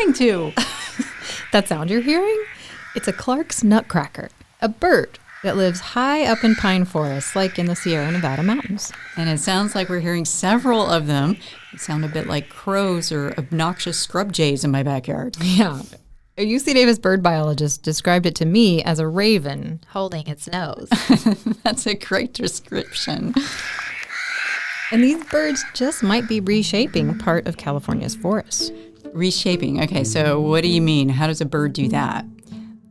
listening to? That sound you're hearing? It's a Clark's nutcracker, a bird that lives high up in pine forests, like in the Sierra Nevada mountains. And it sounds like we're hearing several of them. They sound a bit like crows or obnoxious scrub jays in my backyard. Yeah. A UC Davis bird biologist described it to me as a raven holding its nose. That's a great description. And these birds just might be reshaping part of California's forests. Reshaping. Okay, so what do you mean? How does a bird do that?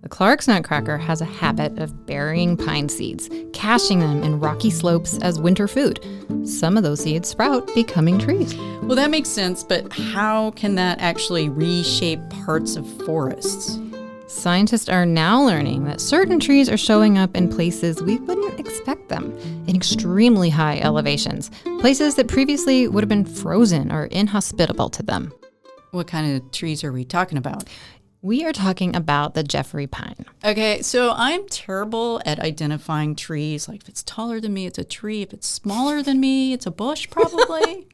The Clark's nutcracker has a habit of burying pine seeds, caching them in rocky slopes as winter food. Some of those seeds sprout, becoming trees. Well, that makes sense, but how can that actually reshape parts of forests? Scientists are now learning that certain trees are showing up in places we wouldn't expect them, in extremely high elevations, places that previously would have been frozen or inhospitable to them. What kind of trees are we talking about? We are talking about the Jeffrey pine. Okay, so I'm terrible at identifying trees. Like if it's taller than me, it's a tree. If it's smaller than me, it's a bush probably.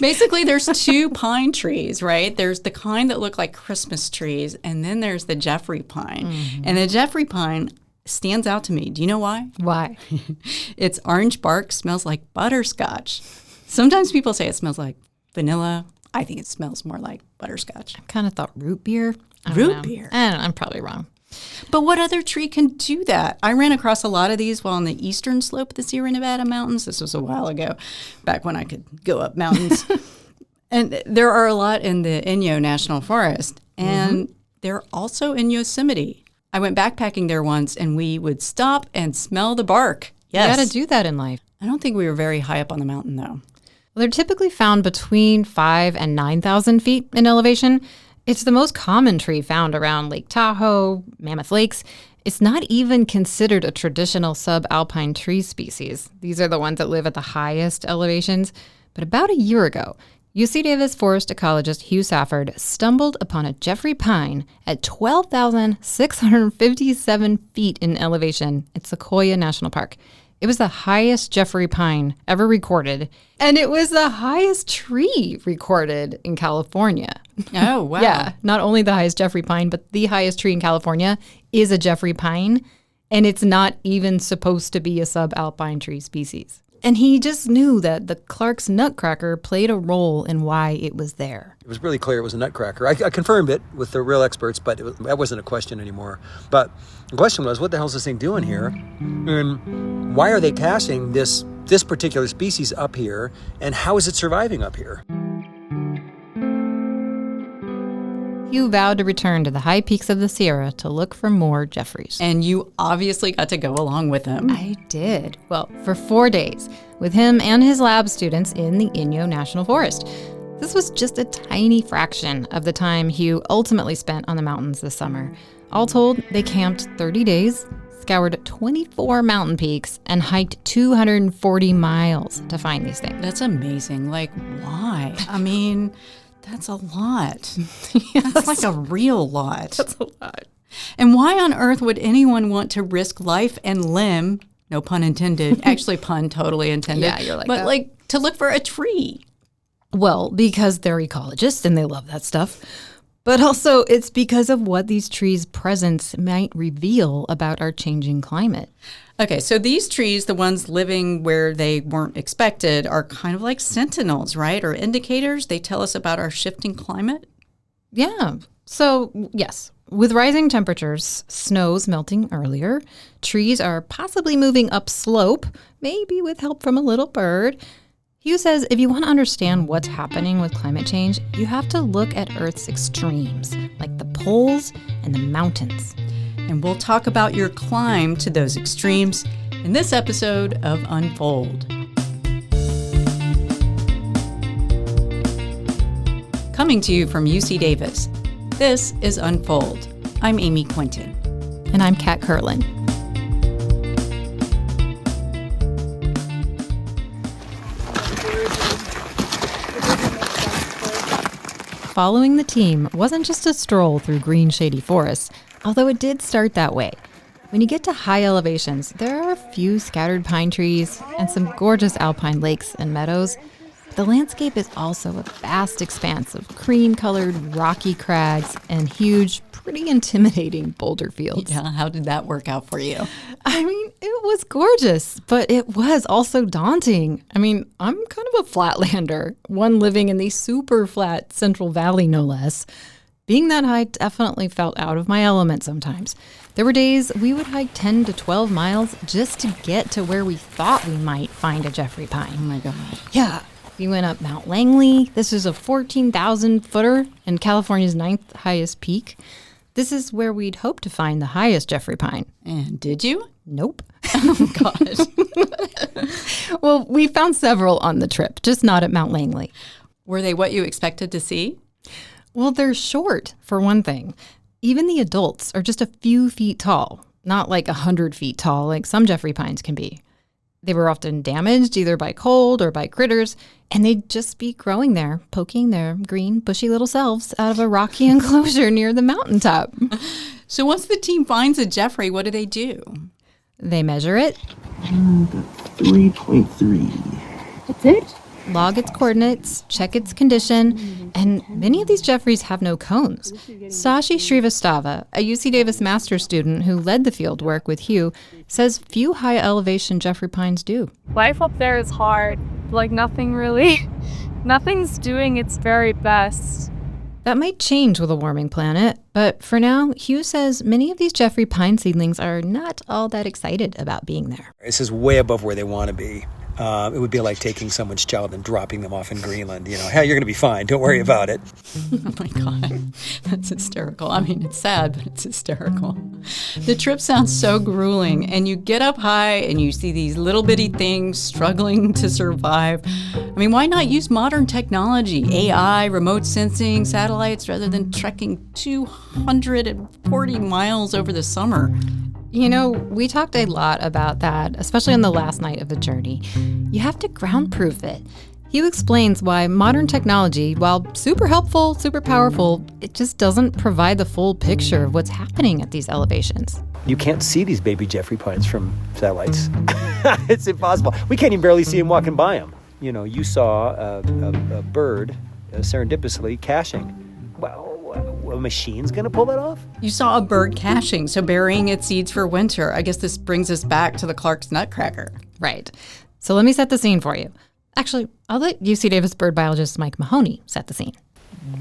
Basically, there's two pine trees, right? There's the kind that look like Christmas trees, and then there's the Jeffrey pine. Mm-hmm. And the Jeffrey pine stands out to me. Do you know why? Why? Its orange bark smells like butterscotch. Sometimes people say it smells like vanilla. I think it smells more like butterscotch. I kind of thought root beer. Root beer? I don't know. I'm probably wrong. But what other tree can do that? I ran across a lot of these while on the eastern slope of the Sierra Nevada mountains. This was a while ago, back when I could go up mountains. And there are a lot in the Inyo National Forest. And they're also in Yosemite. I went backpacking there once, and we would stop and smell the bark. Yes. You got to do that in life. I don't think we were very high up on the mountain, though. Well, they're typically found between 5,000 and 9,000 feet in elevation. It's the most common tree found around Lake Tahoe, Mammoth Lakes. It's not even considered a traditional subalpine tree species. These are the ones that live at the highest elevations. But about a year ago, UC Davis forest ecologist Hugh Safford stumbled upon a Jeffrey pine at 12,657 feet in elevation at Sequoia National Park. It was the highest Jeffrey pine ever recorded, and it was the highest tree recorded in California. Oh, wow. Yeah, not only the highest Jeffrey pine, but the highest tree in California is a Jeffrey pine, and it's not even supposed to be a subalpine tree species. And he just knew that the Clark's nutcracker played a role in why it was there. It was really clear it was a nutcracker. I confirmed it with the real experts, but that wasn't a question anymore. But the question was, what the hell is this thing doing here? And why are they caching this particular species up here? And how is it surviving up here? Hugh vowed to return to the high peaks of the Sierra to look for more Jeffreys. And you obviously got to go along with him. I did. Well, for 4 days, with him and his lab students in the Inyo National Forest. This was just a tiny fraction of the time Hugh ultimately spent on the mountains this summer. All told, they camped 30 days, scoured 24 mountain peaks, and hiked 240 miles to find these things. That's amazing. Like, why? I mean, that's a lot. Yes. That's like a real lot. That's a lot. And why on earth would anyone want to risk life and limb, no pun intended, actually pun totally intended, Yeah, you're like but that. like to look for a tree? Well, because they're ecologists and they love that stuff. But also it's because of what these trees' presence might reveal about our changing climate. Okay, so these trees, the ones living where they weren't expected, are kind of like sentinels, right? Or indicators. They tell us about our shifting climate. Yeah. So, yes, with rising temperatures, snow's melting earlier, trees are possibly moving upslope, maybe with help from a little bird. Hugh says if you want to understand what's happening with climate change, you have to look at Earth's extremes, like the poles and the mountains. And we'll talk about your climb to those extremes in this episode of Unfold. Coming to you from UC Davis, this is Unfold. I'm Amy Quinton. And I'm Kat Kerlin. Following the team wasn't just a stroll through green, shady forests, although it did start that way. When you get to high elevations, there are a few scattered pine trees and some gorgeous alpine lakes and meadows. The landscape is also a vast expanse of cream-colored rocky crags and huge, pretty intimidating boulder fields. Yeah, how did that work out for you? I mean, it was gorgeous, but it was also daunting. I mean, I'm kind of a flatlander, one living in the super flat Central Valley, no less. Being that high definitely felt out of my element sometimes. There were days we would hike 10 to 12 miles just to get to where we thought we might find a Jeffrey pine. Oh my God. Yeah. We went up Mount Langley. This is a 14,000 footer and California's 9th highest peak. This is where we'd hoped to find the highest Jeffrey pine. And did you? Nope. Oh, gosh. Well, we found several on the trip, just not at Mount Langley. Were they what you expected to see? Well, they're short, for one thing. Even the adults are just a few feet tall, not like 100 feet tall like some Jeffrey pines can be. They were often damaged either by cold or by critters, and they'd just be growing there, poking their green, bushy little selves out of a rocky enclosure near the mountaintop. So once the team finds a Jeffrey, what do? They measure it. 3.3. That's it? Log its coordinates, check its condition, and many of these Jeffreys have no cones. Sachi Srivastava, a UC Davis master's student who led the field work with Hugh, says few high-elevation Jeffrey pines do. Life up there is hard. Like nothing's doing its very best. That might change with a warming planet, but for now, Hugh says many of these Jeffrey pine seedlings are not all that excited about being there. This is way above where they want to be. It would be like taking someone's child and dropping them off in Greenland. Hey, you're going to be fine. Don't worry about it. Oh, my God. That's hysterical. I mean, it's sad, but it's hysterical. The trip sounds so grueling, and you get up high and you see these little bitty things struggling to survive. I mean, why not use modern technology, AI, remote sensing, satellites, rather than trekking 240 miles over the summer? You know, we talked a lot about that, especially on the last night of the journey. You have to ground-proof it. Hugh explains why modern technology, while super helpful, super powerful, it just doesn't provide the full picture of what's happening at these elevations. You can't see these baby Jeffrey pines from satellites. It's impossible. We can't even barely see them walking by them. You saw a bird serendipitously caching. Well, a machine's going to pull that off? You saw a bird caching, so burying its seeds for winter. I guess this brings us back to the Clark's Nutcracker. Right. So let me set the scene for you. Actually, I'll let UC Davis bird biologist Mike Mahoney set the scene.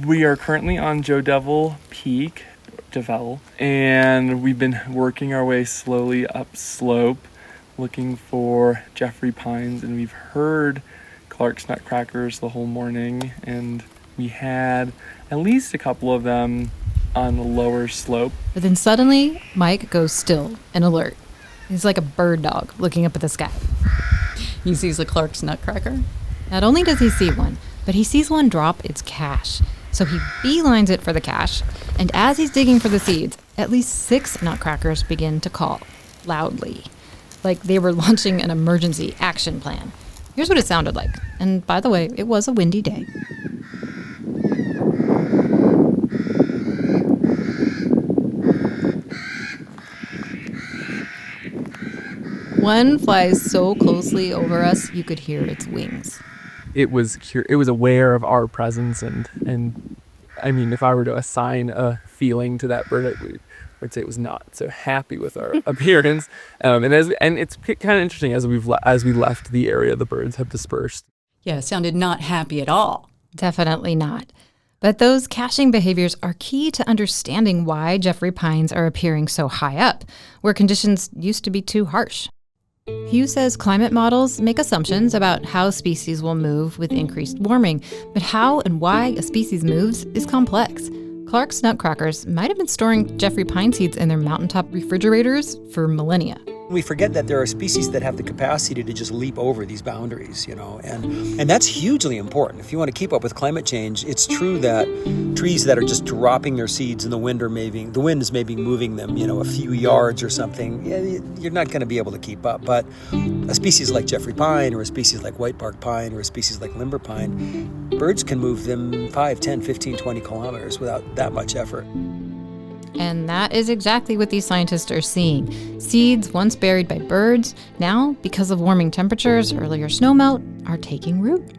We are currently on Joe Devil Peak, and we've been working our way slowly up slope, looking for Jeffrey pines, and we've heard Clark's Nutcrackers the whole morning, and we had at least a couple of them on the lower slope. But then suddenly, Mike goes still and alert. He's like a bird dog looking up at the sky. He sees the Clark's Nutcracker? Not only does he see one, but he sees one drop its cache. So he beelines it for the cache, and as he's digging for the seeds, at least 6 nutcrackers begin to call, loudly, like they were launching an emergency action plan. Here's what it sounded like. And by the way, it was a windy day. One flies so closely over us, you could hear its wings. It was aware of our presence, and I mean, if I were to assign a feeling to that bird, I would say it was not so happy with our appearance. And it's kind of interesting as we left the area, the birds have dispersed. Yeah, it sounded not happy at all. Definitely not. But those caching behaviors are key to understanding why Jeffrey pines are appearing so high up, where conditions used to be too harsh. Hugh says climate models make assumptions about how species will move with increased warming, but how and why a species moves is complex. Clark's Nutcrackers might have been storing Jeffrey pine seeds in their mountaintop refrigerators for millennia. We forget that there are species that have the capacity to just leap over these boundaries, and that's hugely important. If you want to keep up with climate change, it's true that trees that are just dropping their seeds in the wind is maybe moving them, a few yards or something. You're not going to be able to keep up. But a species like Jeffrey pine or a species like whitebark pine or a species like limber pine, birds can move them 5, 10, 15, 20 kilometers without that much effort. And that is exactly what these scientists are seeing. Seeds once buried by birds, now, because of warming temperatures, earlier snowmelt, are taking root.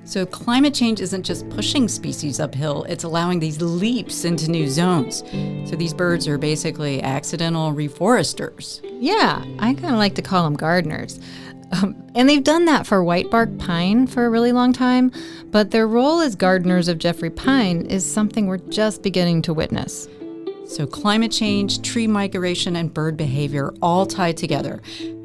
So climate change isn't just pushing species uphill, it's allowing these leaps into new zones. So these birds are basically accidental reforesters. Yeah, I kind of like to call them gardeners. And they've done that for whitebark pine for a really long time, but their role as gardeners of Jeffrey pine is something we're just beginning to witness. So climate change, tree migration, and bird behavior all tied together.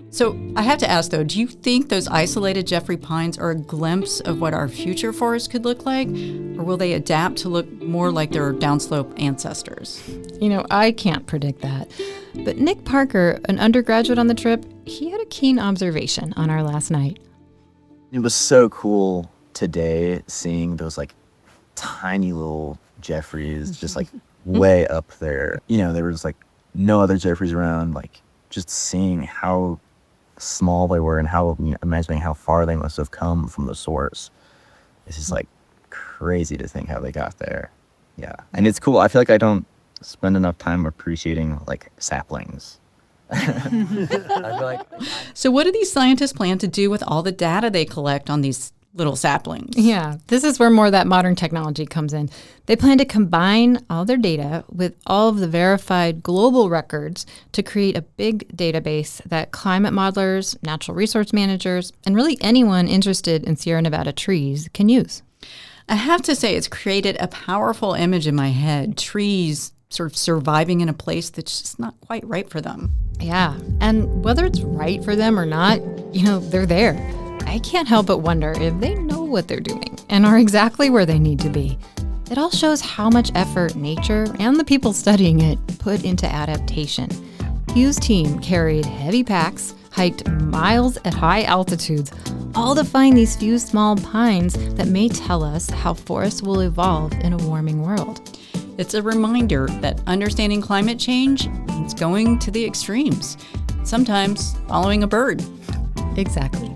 So I have to ask though, do you think those isolated Jeffrey pines are a glimpse of what our future forests could look like? Or will they adapt to look more like their downslope ancestors? You know, I can't predict that. But Nick Parker, an undergraduate on the trip, he had a keen observation on our last night. It was so cool today seeing those like tiny little Jeffreys just like way up there. You know, there was like no other Jeffreys around, like just seeing how small they were and how, you know, imagining how far they must have come from the source. It's just like crazy to think how they got there. Yeah. And it's cool. I feel like I don't spend enough time appreciating like saplings. I feel like So what do these scientists plan to do with all the data they collect on these little saplings? Yeah, this is where more of that modern technology comes in. They plan to combine all their data with all of the verified global records to create a big database that climate modelers, natural resource managers, and really anyone interested in Sierra Nevada trees can use. I have to say it's created a powerful image in my head. Trees sort of surviving in a place that's just not quite right for them. Yeah, and whether it's right for them or not, you know, they're there. I can't help but wonder if they know what they're doing and are exactly where they need to be. It all shows how much effort nature and the people studying it put into adaptation. Hugh's team carried heavy packs, hiked miles at high altitudes, all to find these few small pines that may tell us how forests will evolve in a warming world. It's a reminder that understanding climate change means going to the extremes, sometimes following a bird. Exactly.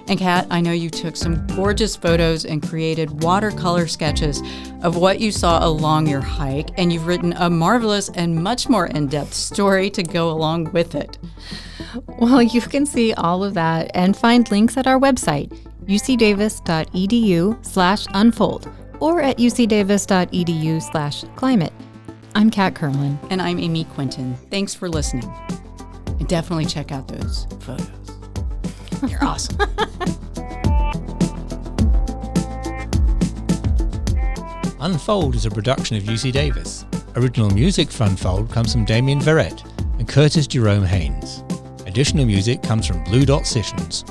And Kat, I know you took some gorgeous photos and created watercolor sketches of what you saw along your hike, and you've written a marvelous and much more in-depth story to go along with it. Well, you can see all of that and find links at our website, ucdavis.edu/unfold, or at ucdavis.edu/climate. I'm Kat Kerlin. And I'm Amy Quinton. Thanks for listening. And definitely check out those photos. You're awesome. Unfold is a production of UC Davis. Original music for Unfold comes from Damien Verrett and Curtis Jerome Haynes. Additional music comes from Blue Dot Sessions.